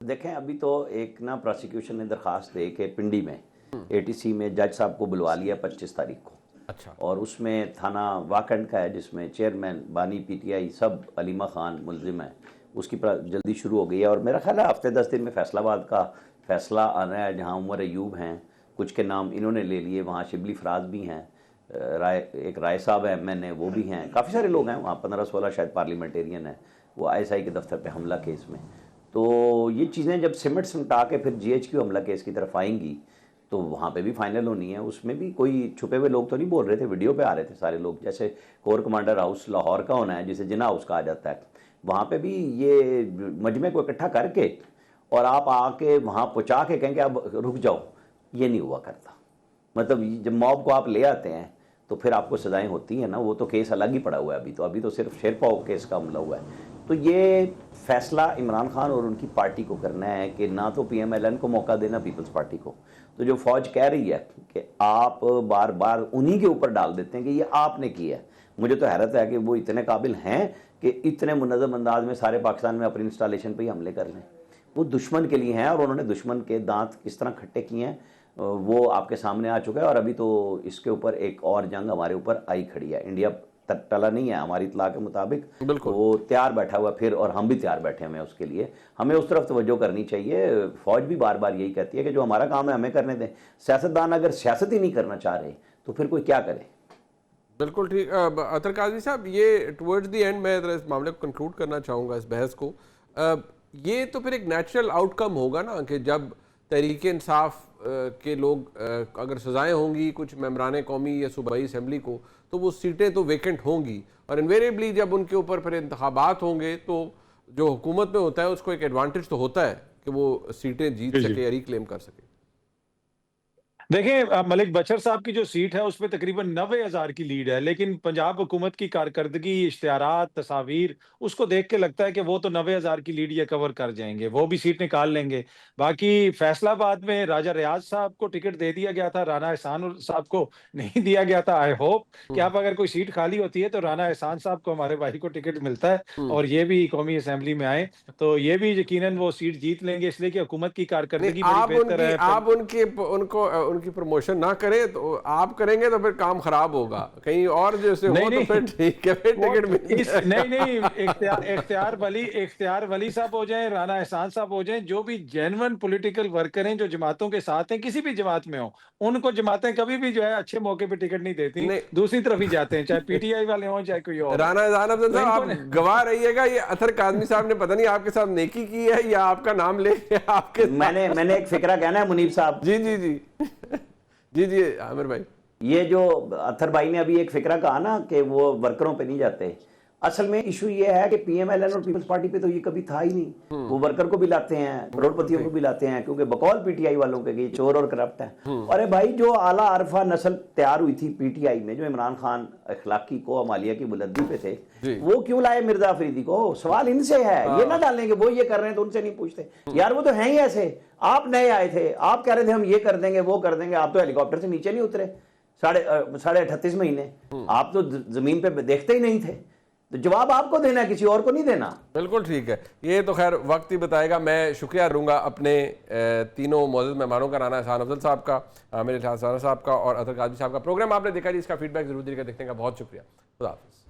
देखें, अभी तो एक ना प्रोसिक्यूशन ने दरखास्त दे के पिंडी में ATC में जज साहब को बुलवा लिया 25 तारीख को। अच्छा। और उसमें थाना वाकंड का है, जिसमें चेयरमैन बानी PTI सब अलीमा खान मुलजिम है, उसकी जल्दी शुरू हो गई है। और मेरा ख्याल है हफ्ते 10 दिन में फैसलाबाद का फैसला आना है, जहाँ उमर अयूब हैं, कुछ के नाम इन्होंने ले लिए, वहाँ शिबली फराज भी हैं, एक राय साहब है MNA, वो भी हैं, काफ़ी सारे लोग हैं वहाँ, 15-16 शायद पार्लियामेंटेरियन है, वो ISI के दफ्तर पे हमला केस में। तो ये चीज़ें जब सिमटा के फिर GHQ हमला केस की तरफ आएंगी, तो वहाँ पे भी फाइनल होनी है। उसमें भी कोई छुपे हुए लोग तो नहीं बोल रहे थे, वीडियो पे आ रहे थे सारे लोग। जैसे कोर कमांडर हाउस लाहौर का होना है, जिसे जिना हाउस कहा जाता है, वहाँ पे भी ये मजमे को इकट्ठा करके और आप आके वहाँ पहुँचा के कहेंगे अब रुक जाओ, ये नहीं हुआ करता। मतलब जब मॉब को आप ले आते हैं तो फिर आपको सजाएं होती हैं ना, वो तो केस अलग ही पड़ा हुआ है अभी तो सिर्फ शेरपा केस का हमला हुआ है। तो ये फैसला इमरान खान और उनकी पार्टी को करना है कि ना तो PMLN को मौका देना, पीपल्स पार्टी को। तो जो फौज कह रही है कि आप बार बार उन्हीं के ऊपर डाल देते हैं कि ये आपने किया है, मुझे तो हैरत है कि वो इतने काबिल हैं कि इतने मुनज़्ज़म अंदाज में सारे पाकिस्तान में अपनी इंस्टॉलेशन पे ही हमले कर लें। वो दुश्मन के लिए हैं और उन्होंने दुश्मन के दांत किस तरह खट्टे किए हैं वो आपके सामने आ चुका है। और अभी तो इसके ऊपर एक और जंग हमारे ऊपर आई खड़ी है। इंडिया टला नहीं है हमारी इत्तला के मुताबिक, वो तैयार बैठा हुआ फिर, और हम भी तैयार बैठे हुए हैं उसके लिए। हमें उस तरफ तवज्जो करनी चाहिए। फौज भी बार बार यही कहती है कि जो हमारा काम है हमें करने दें। सियासतदान अगर सियासत ही नहीं करना चाह रहे तो फिर कोई क्या करे। बिल्कुल ठीक। अतर काज़मी साहब, ये टुवर्ड्स द एंड मैं इस मामले को कंक्लूड करना चाहूँगा, इस बहस को। ये तो फिर एक नेचुरल आउटकम होगा ना कि जब तहरीक इंसाफ के लोग अगर सजाएं होंगी कुछ मेंबरान कौमी या सूबाई असम्बली को, तो वो सीटें तो वेकेंट होंगी, और इन्वेरिएबली जब उनके ऊपर फिर इंतखाबात होंगे तो जो हुकूमत में होता है उसको एक एडवांटेज तो होता है कि वो सीटें जीत सके या रिक्लेम कर सके। देखिए, मलिक बशर साहब की जो सीट है उसमें तकरीबन 90,000 की लीड है, लेकिन पंजाब हुकूमत की कारकर्दगी, इश्तिहारात, तस्वीर, उसको देख के लगता है कि वो तो 90,000 की लीड ये कवर कर जाएंगे, वो भी सीट निकाल लेंगे। बाकी फैसलाबाद में राजा रियाज साहब को टिकट दे दिया गया था, राना एहसान साहब को नहीं दिया गया था। आई होप कि अब अगर कोई सीट खाली होती है तो राना एहसान साहब को, हमारे भाई को, टिकट मिलता है और ये भी कौमी असम्बली में आए तो ये भी यकीनन वो सीट जीत लेंगे, इसलिए कि हुकूमत की कारकर्दगी बड़ी बेहतर है। आप उनकी प्रमोशन ना करें तो आप करेंगे तो फिर काम खराब होगा, कहीं और जैसे हो तो फिर ठीक है, फिर टिकट मिल नहीं, इख्तियार वली साहब हो जाएं, राना एहसान साहब हो जाएं, जो भी जेन्युइन पॉलिटिकल वर्कर हैं, जो जमातों के साथ हैं, किसी भी जमात में हो, उनको जमातें कभी भी जो है अच्छे मौके पे टिकट नहीं देती, दूसरी तरफ ही जाते हैं, चाहे PTI वाले हों चाहे कोई और। राना एहसान अफजल साहब, आप गवाह रहिएगा, ये अतर काज़मी साहब ने पता नहीं आपके साथ नेकी की है या आपका नाम ले आपके मैंने एक फिक्रा कहना है मुनीब साहब। जी जी जी जी जी आमिर भाई, ये जो अथर भाई ने अभी एक फिक्रा कहा ना कि वो वर्करों पे नहीं जाते, असल में इशू ये है कि PMLN और पीपल्स पार्टी पे तो ये कभी था ही नहीं। वो वर्कर को भी लाते हैं, करोड़पतियों को भी लाते हैं, क्योंकि बकौल PTI वालों के ये चोर और करप्ट हैं। अरे भाई, जो आला अरफा नस्ल तैयार हुई थी PTI में, जो इमरान खान अखलाकी को अमालिया की बुलंदी पे थे, वो क्यों लाए मिर्जा अफरीदी को? सवाल इनसे है, ये ना डालने के वो ये कर रहे हैं तो उनसे नहीं पूछते। यार वो तो हैं ही ऐसे। आप नए आए थे, आप कह रहे थे हम ये कर देंगे वो कर देंगे, आप तो हेलीकॉप्टर से नीचे नहीं उतरे 38.5 महीने, आप तो जमीन पे देखते ही नहीं थे। तो जवाब आपको देना है, किसी और को नहीं देना। बिल्कुल ठीक है, ये तो खैर वक्त ही बताएगा। मैं शुक्रिया दूंगा अपने तीनों मौजूद मेहमानों का, राना एहसान अफजल साहब का, आमिर साहब का और अतर काज़मी साहब का। प्रोग्राम आपने देखा जी, इसका फीडबैक जरूर देकर देखने का बहुत शुक्रिया। खुदा हाफिज़।